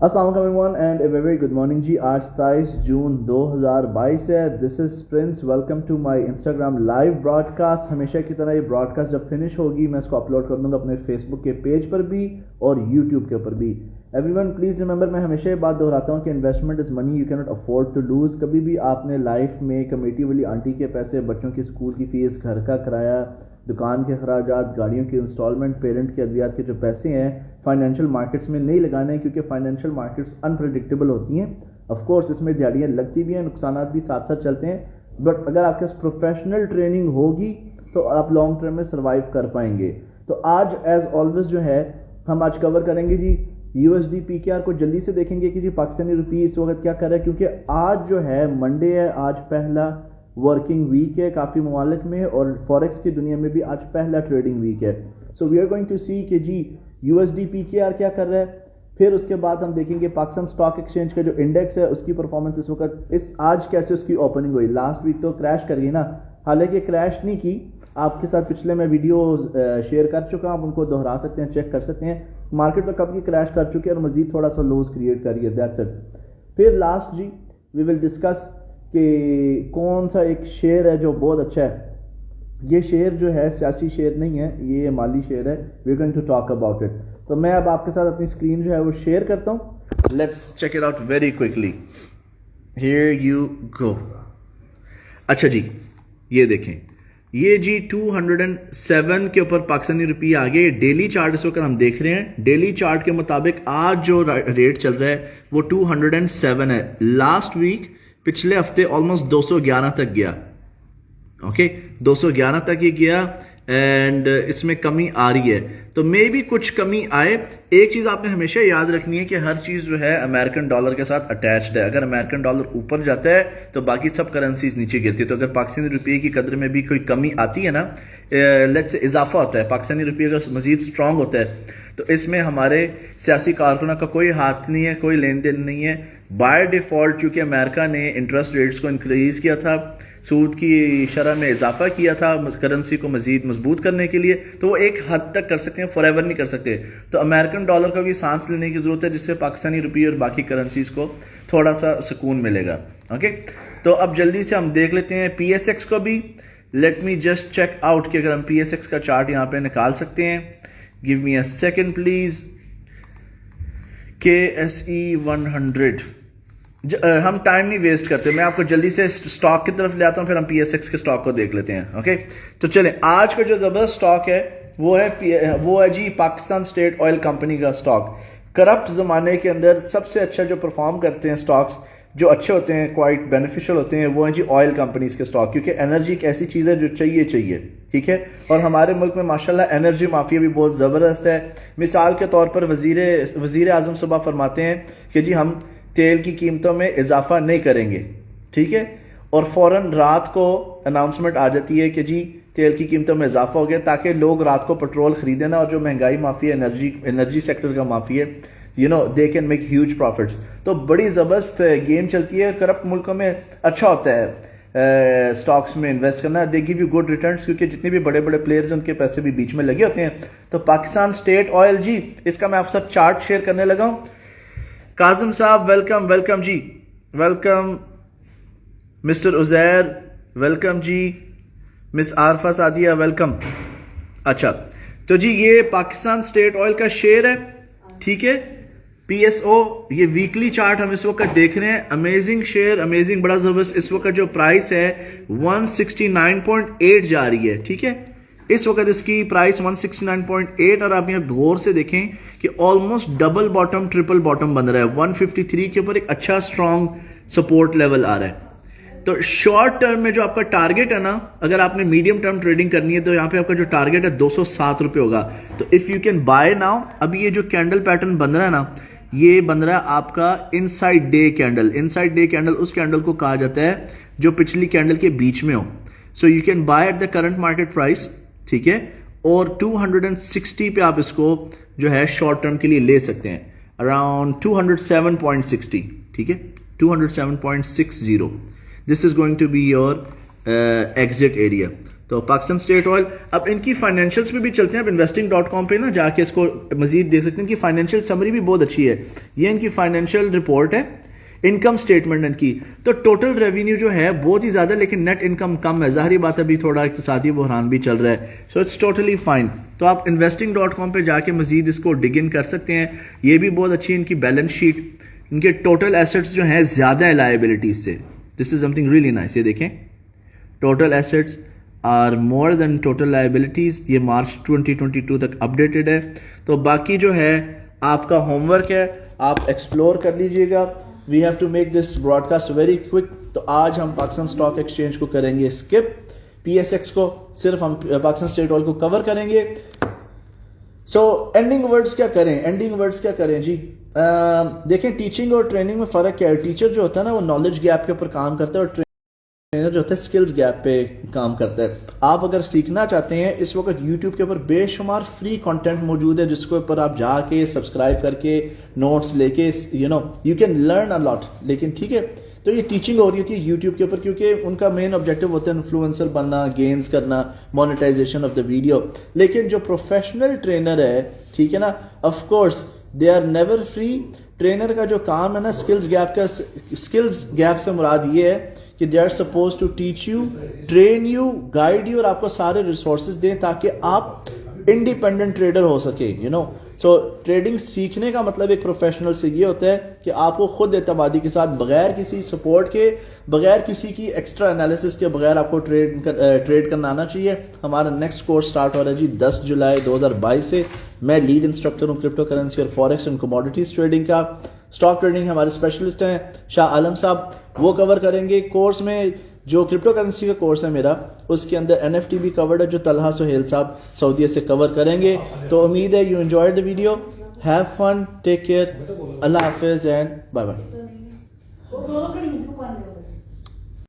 अस्सलाम वालेकुम everyone and a very good morning जी। आज 27 जून 2022 है। This is Prince. Welcome to my Instagram live broadcast. हमेशा की तरह ये ब्रॉडकास्ट जब फिनिश होगी मैं इसको अपलोड कर दूंगा अपने फेसबुक के पेज पर भी और यूट्यूब के ऊपर भी। एवरीवन प्लीज़ रिमेंबर, मैं हमेशा ये बात दोहराता हूँ कि investment is money you cannot afford to lose. कभी भी आपने लाइफ में कमेटी वाली आंटी के पैसे, बच्चों की स्कूल की फ़ीस, घर का किराया, दुकान के अखराजात, गाड़ियों की इंस्टॉलमेंट, पेरेंट के अद्वियात के जो पैसे हैं फाइनेंशियल मार्केट्स में नहीं लगाने हैं, क्योंकि फाइनेंशियल मार्केट्स अनप्रेडिक्टेबल होती हैं। ऑफ कोर्स इसमें दिहाड़ियाँ लगती भी हैं, नुकसान भी साथ साथ चलते हैं, बट अगर आपके पास प्रोफेशनल ट्रेनिंग होगी तो आप लॉन्ग टर्म में सर्वाइव कर पाएंगे। तो आज एज ऑलवेज जो है हम आज कवर करेंगे जी USD PKR को। जल्दी से देखेंगे कि जी पाकिस्तानी रुपये इस वक्त क्या कर रहा है, क्योंकि आज जो है मंडे है, आज पहला वर्किंग वीक है काफ़ी ममालिक में, और फॉरेक्स की दुनिया में भी आज पहला ट्रेडिंग वीक है। So we are going to see कि जी USD PKR क्या कर रहा है। फिर उसके बाद हम देखेंगे पाकिस्तान स्टॉक एक्सचेंज का जो इंडेक्स है उसकी परफॉर्मेंस इस वक्त इस आज कैसे उसकी ओपनिंग हुई। लास्ट वीक तो क्रैश कर गई ना, हालांकि क्रैश नहीं की, आपके साथ पिछले मैं वीडियो शेयर कर चुका हूँ, आप उनको दोहरा सकते हैं, चेक कर सकते हैं। मार्केट तो कब की क्रैश कर चुकी है और मजीद थोड़ा सा लोज क्रिएट करिए, दैट्स इट। फिर लास्ट जी वी विल डिस्कस कि कौन सा एक शेयर है जो बहुत अच्छा है। ये शेयर जो है सियासी शेयर नहीं है, ये माली शेयर है। We are going to talk about it. तो मैं अब आपके साथ अपनी स्क्रीन जो है वो शेयर करता हूँ। Let's check it out very quickly. Here you go. अच्छा जी, ये देखें, ये जी 207 के ऊपर पाकिस्तानी रुपये आ गए। डेली चार्ट इस वक्त हम देख रहे हैं। डेली चार्ट के मुताबिक आज जो रेट चल रहा है वो 207 है। लास्ट वीक पिछले हफ्ते ऑलमोस्ट 211 तक गया। ओके 211 तक ये गया एंड इसमें कमी आ रही है, तो मे भी कुछ कमी आए। एक चीज़ आपने हमेशा याद रखनी है कि हर चीज़ जो है अमेरिकन डॉलर के साथ अटैच्ड है। अगर अमेरिकन डॉलर ऊपर जाता है तो बाकी सब करेंसीज नीचे गिरती है। तो अगर पाकिस्तानी रुपये की कदर में भी कोई कमी आती है ना, लेट्स से इजाफा होता है, पाकिस्तानी रुपये अगर मजीद स्ट्रांग होता है तो इसमें हमारे सियासी कारकुनों का कोई हाथ नहीं है, कोई लेन देन नहीं है। बाय डिफ़ॉल्ट चूँकि अमेरिका ने इंटरेस्ट रेट्स को इंक्रीज़ किया था, सूद की शरह में इजाफा किया था करेंसी को मजीद मजबूत करने के लिए, तो वो एक हद तक कर सकते हैं, फॉरएवर नहीं कर सकते। तो अमेरिकन डॉलर को भी सांस लेने की ज़रूरत है, जिससे पाकिस्तानी रुपये और बाकी करेंसीज को थोड़ा सा सुकून मिलेगा। ओके, तो अब जल्दी से हम देख लेते हैं PSX को भी। Let me just check out कि अगर हम PSX का चार्ट यहाँ पे निकाल सकते हैं। Give me a second please. KSE 100। हम टाइम नहीं वेस्ट करते, मैं आपको जल्दी से स्टॉक की तरफ ले आता हूं, फिर हम PSX के स्टॉक को देख लेते हैं। ओके, तो चलें, आज का जो ज़बरदस्त स्टॉक है वो है जी पाकिस्तान स्टेट ऑयल कंपनी का स्टॉक। करप्ट ज़माने के अंदर सबसे अच्छा जो परफॉर्म करते हैं स्टॉक्स, जो अच्छे होते हैं, क्वाइट बेनिफिशियल होते हैं, वो हैं जी ऑयल कंपनीज के स्टॉक, क्योंकि एनर्जी एक ऐसी चीज़ है जो चाहिए, ठीक है। और हमारे मुल्क में माशाल्लाह एनर्जी माफिया भी बहुत ज़बरदस्त है। मिसाल के तौर पर वज़ीर आज़म सुबह फरमाते हैं कि जी हम तेल की कीमतों में इजाफा नहीं करेंगे, ठीक है, और फ़ौरन रात को अनाउंसमेंट आ जाती है कि जी तेल की कीमतों में इजाफा हो गया, ताकि लोग रात को पेट्रोल ख़रीदें ना। और जो महंगाई माफ़ी है, एनर्जी सेक्टर का माफ़ी है, you know they can make huge profits. तो बड़ी ज़बरदस्त गेम चलती है। करप्ट मुल्कों में अच्छा होता है स्टॉक्स में इन्वेस्ट करना, they give you good returns, क्योंकि जितने भी बड़े बड़े प्लेयर्स हैं उनके पैसे भी बीच में लगे होते हैं। तो पाकिस्तान स्टेट ऑयल जी, इसका मैं आपके साथ चार्ट शेयर करने लगा हूँ। काजिम साहब वेलकम जी, वेलकम। मिस्टर उजैर वेलकम जी। Miss Arfa Sadia welcome. अच्छा, तो जी ये पाकिस्तान स्टेट ऑयल का शेयर है, ठीक है। PSO, ये वीकली चार्ट हम इस वक्त देख रहे हैं। अमेजिंग शेयर, अमेजिंग, बड़ा जबरदस्त। इस वक्त जो प्राइस है 169.8 जा रही है, ठीक है। इस वक्त इसकी प्राइस 169.8, और आप यहाँ गौर से देखें कि almost double bottom triple bottom बन रहा है। 153 के ऊपर एक अच्छा स्ट्रॉन्ग सपोर्ट लेवल आ रहा है। तो शॉर्ट टर्म में जो आपका टारगेट है ना, अगर आपने मीडियम टर्म ट्रेडिंग करनी है तो यहाँ पे आपका जो टारगेट है 207 रुपये होगा। तो if you can buy now. अभी ये जो कैंडल पैटर्न बन रहा है ना, ये बन रहा है आपका inside day candle. Inside day candle उस कैंडल को कहा जाता है जो पिछली कैंडल के बीच में हो। So you can by at the current market price, ठीक है, और 260 पे आप इसको जो है शॉर्ट टर्म के लिए ले सकते हैं, अराउंड 207.60, ठीक है, 207.60। This is going to be your exit area. تو پاکستان اسٹیٹ آئل. اب ان کی فائنینشیلس پہ بھی چلتے ہیں. اب investing.com پہ نا جا کے اس کو مزید دیکھ سکتے ہیں. ان کی فائنینشیل سمری بھی بہت اچھی ہے. یہ ان کی فائنینشیل رپورٹ ہے, انکم اسٹیٹمنٹ ان کی. تو ٹوٹل ریونیو جو ہے بہت ہی زیادہ, لیکن نیٹ انکم کم ہے. ظاہری بات ہے ابھی تھوڑا اقتصادی بحران بھی چل رہا ہے. So it's totally fine. تو آپ investing.com پہ جا کے مزید اس کو ڈگ ان کر سکتے ہیں. یہ بھی بہت اچھی ان کی بیلنس شیٹ. ان کے ٹوٹل ایسٹس جو ہیں زیادہ ہے لائبلٹیز سے. This is something really nice. یہ دیکھیں, total assets are more than total liabilities. یہ مارچ 2022 تک اپڈیٹڈ ہے. تو باقی جو ہے آپ کا ہوم ورک ہے, آپ ایکسپلور کر لیجئے گا. We have to make this broadcast very quick. تو آج ہم پاکستان اسٹاک ایکسچینج کو کریں گے اسکپ, پی ایس ایکس کو صرف ہم پاکستان اسٹیٹ آئل کو کور کریں گے. سو اینڈنگ ورڈز کیا کریں, اینڈنگ ورڈز کیا کریں جی. دیکھیں ٹیچنگ اور ٹریننگ میں فرق کیا ہے. ٹیچر جو ہوتا ہے نا وہ نالج گیپ کے اوپر کام کرتا ہے, اور ٹرینر جو ہوتا ہے اسکلز گیپ پہ کام کرتا ہے. آپ اگر سیکھنا چاہتے ہیں, اس وقت یوٹیوب کے اوپر بے شمار فری کنٹینٹ موجود ہے جس کے اوپر آپ جا کے سبسکرائب کر کے نوٹس لے کے یو کین لرن اے لاٹ. لیکن ٹھیک ہے, تو یہ ٹیچنگ ہو رہی ہوتی ہے یوٹیوب کے اوپر, کیونکہ ان کا مین آبجیکٹیو ہوتا ہے انفلوئنسر بننا, گینز کرنا, مونیٹائزیشن آف دا ویڈیو. لیکن جو پروفیشنل ٹرینر ہے, ٹھیک ہے نا, of course they are never free. Trainer کا جو کام ہے نا, اسکلز گیپ سے مراد یہ ہے کہ they are suppose to teach you, train you, guide you, اور آپ کو سارے ریسورسز دیں تاکہ آپ انڈیپینڈنٹ ٹریڈر ہو سکے. سو ٹریڈنگ سیکھنے کا مطلب ایک پروفیشنل سے یہ ہوتا ہے کہ آپ کو خود اعتمادی کے ساتھ, بغیر کسی سپورٹ کے, بغیر کسی کی ایکسٹرا انالیسس کے, بغیر آپ کو ٹریڈ کرنا آنا چاہیے. ہمارا نیکسٹ کورس سٹارٹ ہو رہا ہے جی 10 جولائی 2022 سے. میں لیڈ انسٹرکٹر ہوں کرپٹو کرنسی اور فوریکس اینڈ کموڈیٹیز ٹریڈنگ کا. اسٹاک ٹریڈنگ ہمارے اسپیشلسٹ ہیں شاہ عالم صاحب, وہ کور کریں گے. کورس میں جو کرپٹو کرنسی کا کورس ہے میرا, اس کے اندر NFT بھی کورڈ ہے جو طلحہ سہیل صاحب سعودیہ سے کور کریں گے. تو امید ہے you enjoy the video. Have fun, take care, اللہ حافظ اینڈ بائے بائے.